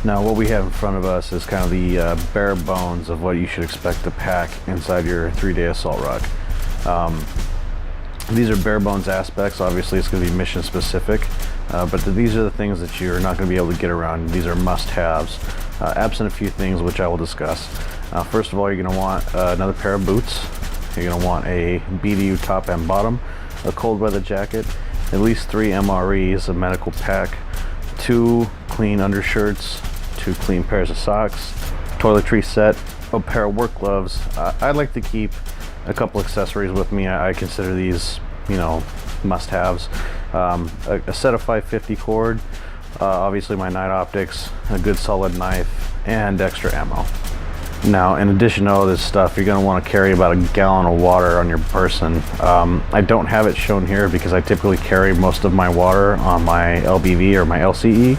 Now what we have in front of us is kind of the bare bones of what you should expect to pack inside your 3-day assault ruck. These are bare bones aspects. Obviously it's going to be mission specific, but these are the things that you're not going to be able to get around. These are must-haves, absent a few things which I will discuss. First of all, you're going to want another pair of boots. You're going to want a BDU top and bottom, a cold weather jacket, at least 3 MREs, a medical pack, 2 clean undershirts, 2 clean pairs of socks, toiletry set, a pair of work gloves. I'd like to keep a couple accessories with me. I consider these, you know, must-haves. A set of 550 cord, obviously my night optics, a good solid knife, and extra ammo. Now, in addition to all this stuff, you're going to want to carry about a gallon of water on your person. I don't have it shown here because I typically carry most of my water on my LBV or my LCE,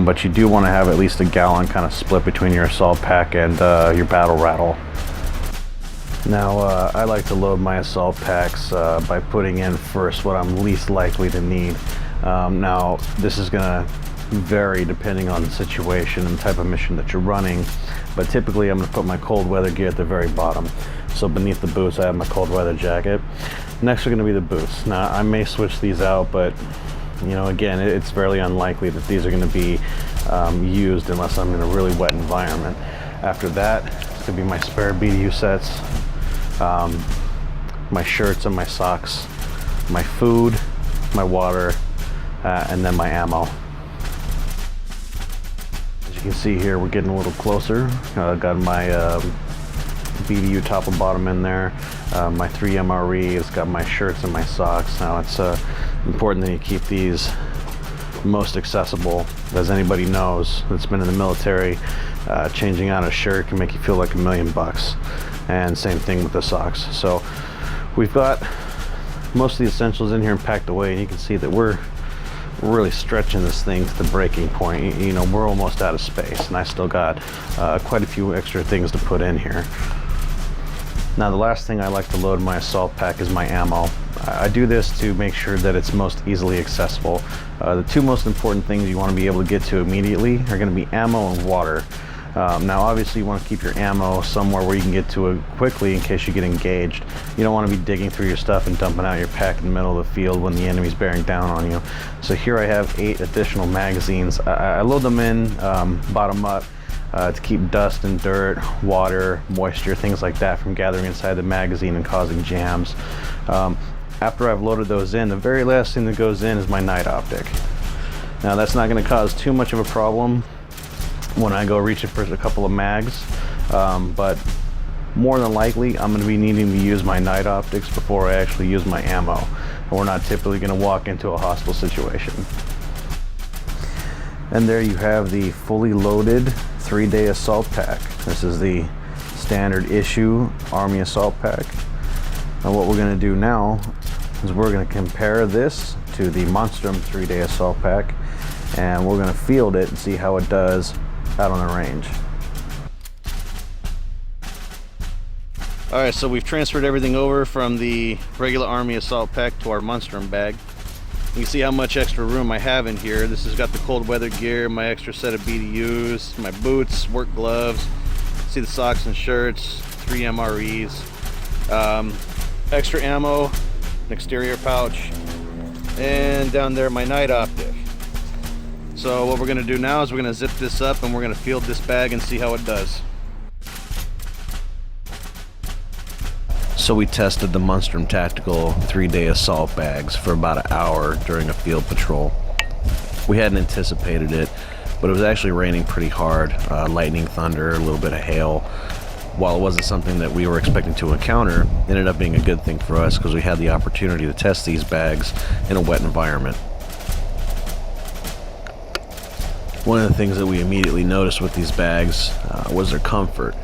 but you do want to have at least a gallon kind of split between your assault pack and your battle rattle. Now, I like to load my assault packs by putting in first what I'm least likely to need. Now, this is going to vary depending on the situation and the type of mission that you're running, but typically I'm going to put my cold weather gear at the very bottom. So beneath the boots I have my cold weather jacket. Next are going to be the boots. Now I may switch these out, but you know, again, it's fairly unlikely that these are going to be used unless I'm in a really wet environment. After that, it's going to be my spare BDU sets, my shirts and my socks, my food, my water, and then my ammo. You can see here we're getting a little closer. Got my BDU top and bottom in there, my 3 MREs, got my shirts and my socks. Now it's important that you keep these most accessible. As anybody knows that's been in the military, changing out a shirt can make you feel like $1,000,000, and same thing with the socks. So we've got most of the essentials in here and packed away, and you can see that we're really stretching this thing to the breaking point. You know, we're almost out of space, and I still got quite a few extra things to put in here. Now the last thing I like to load in my assault pack is my ammo. I do this to make sure that it's most easily accessible. The 2 most important things you want to be able to get to immediately are going to be ammo and water. Now obviously you want to keep your ammo somewhere where you can get to it quickly in case you get engaged. You don't want to be digging through your stuff and dumping out your pack in the middle of the field when the enemy's bearing down on you. So here I have 8 additional magazines. I load them in bottom up to keep dust and dirt, water, moisture, things like that from gathering inside the magazine and causing jams. After I've loaded those in, the very last thing that goes in is my night optic. Now that's not going to cause too much of a problem when I go reaching for a couple of mags, but more than likely I'm going to be needing to use my night optics before I actually use my ammo, and we're not typically going to walk into a hostile situation. And there you have the fully loaded 3-day assault pack. This is the standard issue Army assault pack. And what we're going to do now is we're going to compare this to the Monstrum 3-day assault pack, and we're going to field it and see how it does out on the range. Alright, so we've transferred everything over from the regular Army assault pack to our Monstrum bag. You can see how much extra room I have in here. This has got the cold weather gear, my extra set of BDUs, my boots, work gloves, see the socks and shirts, 3 MREs, extra ammo, an exterior pouch, and down there my night optic. So what we're going to do now is we're going to zip this up and we're going to field this bag and see how it does. So we tested the Monstrum Tactical 3-day assault bags for about an hour during a field patrol. We hadn't anticipated it, but it was actually raining pretty hard, lightning, thunder, a little bit of hail. While it wasn't something that we were expecting to encounter, it ended up being a good thing for us because we had the opportunity to test these bags in a wet environment. One of the things that we immediately noticed with these bags was their comfort.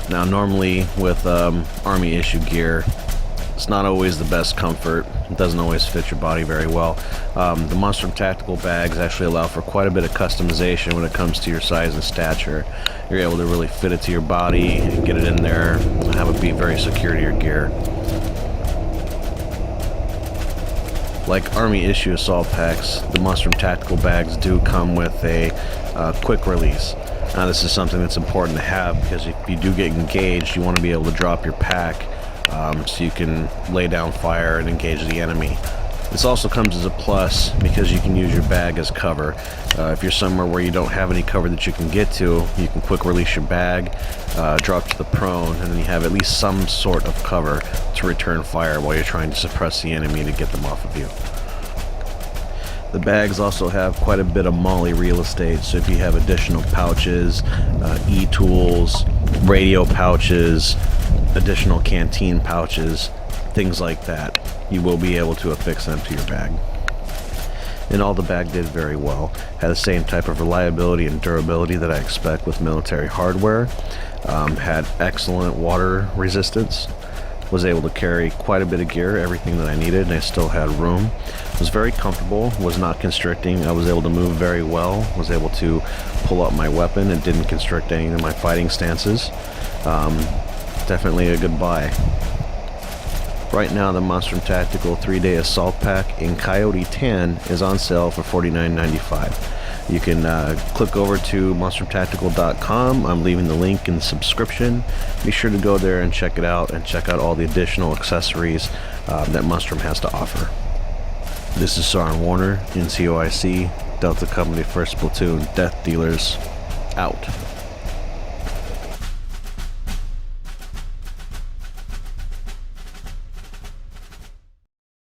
Now normally with Army issue gear, it's not always the best comfort. It doesn't always fit your body very well. The Monstrum Tactical bags actually allow for quite a bit of customization when it comes to your size and stature. You're able to really fit it to your body and get it in there and have it be very secure to your gear. Like Army issue assault packs, the Monstrum tactical bags do come with a quick release. Now this is something that's important to have because if you do get engaged, you want to be able to drop your pack so you can lay down fire and engage the enemy. This also comes as a plus because you can use your bag as cover. If you're somewhere where you don't have any cover that you can get to, you can quick release your bag, drop to the prone, and then you have at least some sort of cover to return fire while you're trying to suppress the enemy to get them off of you. The bags also have quite a bit of molly real estate, so if you have additional pouches, e-tools, radio pouches, additional canteen pouches, things like that, you will be able to affix them to your bag. And all the bag did very well. Had the same type of reliability and durability that I expect with military hardware. Had excellent water resistance. Was able to carry quite a bit of gear, everything that I needed, and I still had room. Was very comfortable, was not constricting. I was able to move very well, was able to pull up my weapon. It didn't constrict any of my fighting stances. Definitely a good buy. Right now, the Monstrum Tactical 3-Day Assault Pack in Coyote Tan is on sale for $49.95. You can click over to monstrumtactical.com. I'm leaving the link in the subscription. Be sure to go there and check it out, and check out all the additional accessories that Monstrum has to offer. This is Sergeant Warner, NCOIC, Delta Company 1st Platoon, Death Dealers, out.